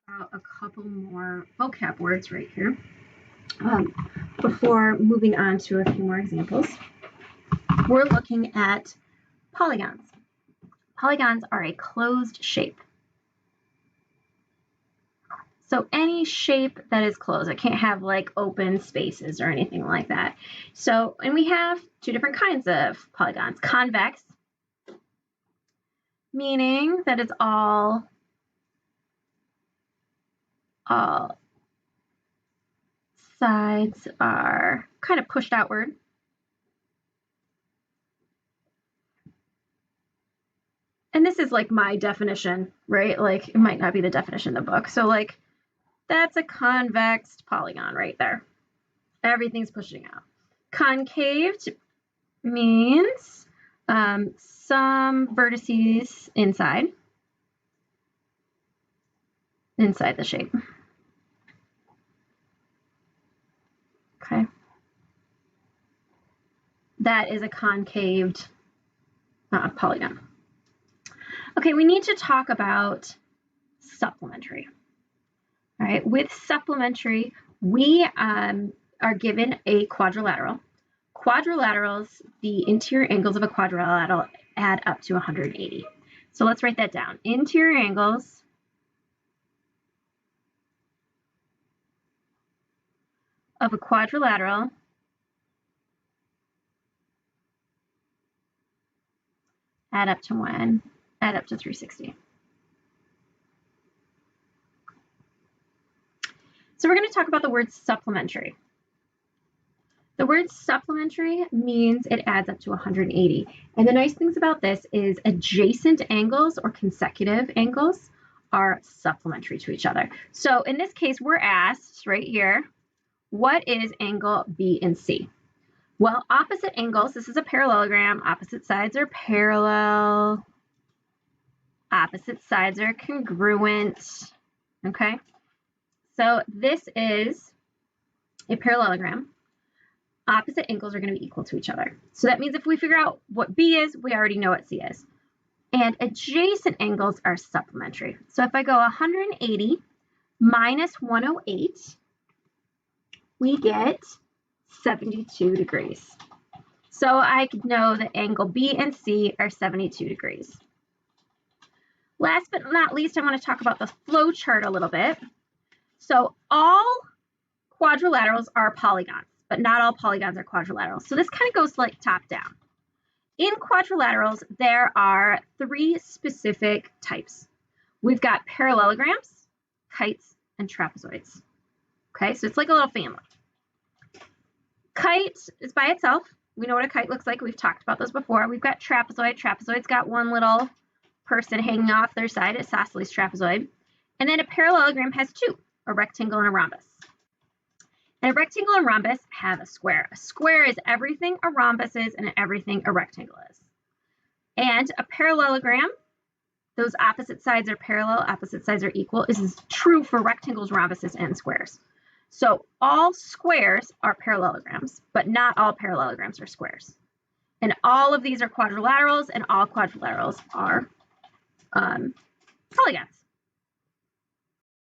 A couple more vocab words right here before moving on to a few more examples. We're looking at polygons. Polygons are a closed shape. So any shape that is closed, it can't have like open spaces or anything like that. So, and we have two different kinds of polygons. Convex, meaning that it's all sides are kind of pushed outward. And this is like my definition, right? Like it might not be the definition of the book. So like that's a convex polygon right there. Everything's pushing out. Concaved means some vertices inside the shape. Okay. That is a concaved polygon. Okay, we need to talk about supplementary. All right, with supplementary, we are given a quadrilateral. Quadrilaterals, the interior angles of a quadrilateral add up to 180. So let's write that down. Interior angles of a quadrilateral add up to 360. So we're going to talk about the word supplementary. The word supplementary means it adds up to 180. And the nice things about this is adjacent angles or consecutive angles are supplementary to each other. So in this case, we're asked right here, what is angle B and C? Well, opposite angles, this is a parallelogram, opposite sides are parallel, opposite sides are congruent, okay? So this is a parallelogram. Opposite angles are going to be equal to each other. So that means if we figure out what B is, we already know what C is. And adjacent angles are supplementary. So if I go 180 minus 108, we get 72 degrees. So I know that angle B and C are 72 degrees. Last but not least, I want to talk about the flow chart a little bit. So all quadrilaterals are polygons, but not all polygons are quadrilaterals. So this kind of goes like top down. In quadrilaterals, there are three specific types. We've got parallelograms, kites, and trapezoids. Okay, so it's like a little family. Kite is by itself. We know what a kite looks like. We've talked about those before. We've got trapezoid. Trapezoid's got one little person hanging off their side, isosceles trapezoid. And then a parallelogram has two, a rectangle and a rhombus. And a rectangle and rhombus have a square. A square is everything a rhombus is and everything a rectangle is. And a parallelogram, those opposite sides are parallel, opposite sides are equal. This is true for rectangles, rhombuses, and squares. So all squares are parallelograms, but not all parallelograms are squares. And all of these are quadrilaterals, and all quadrilaterals are polygons.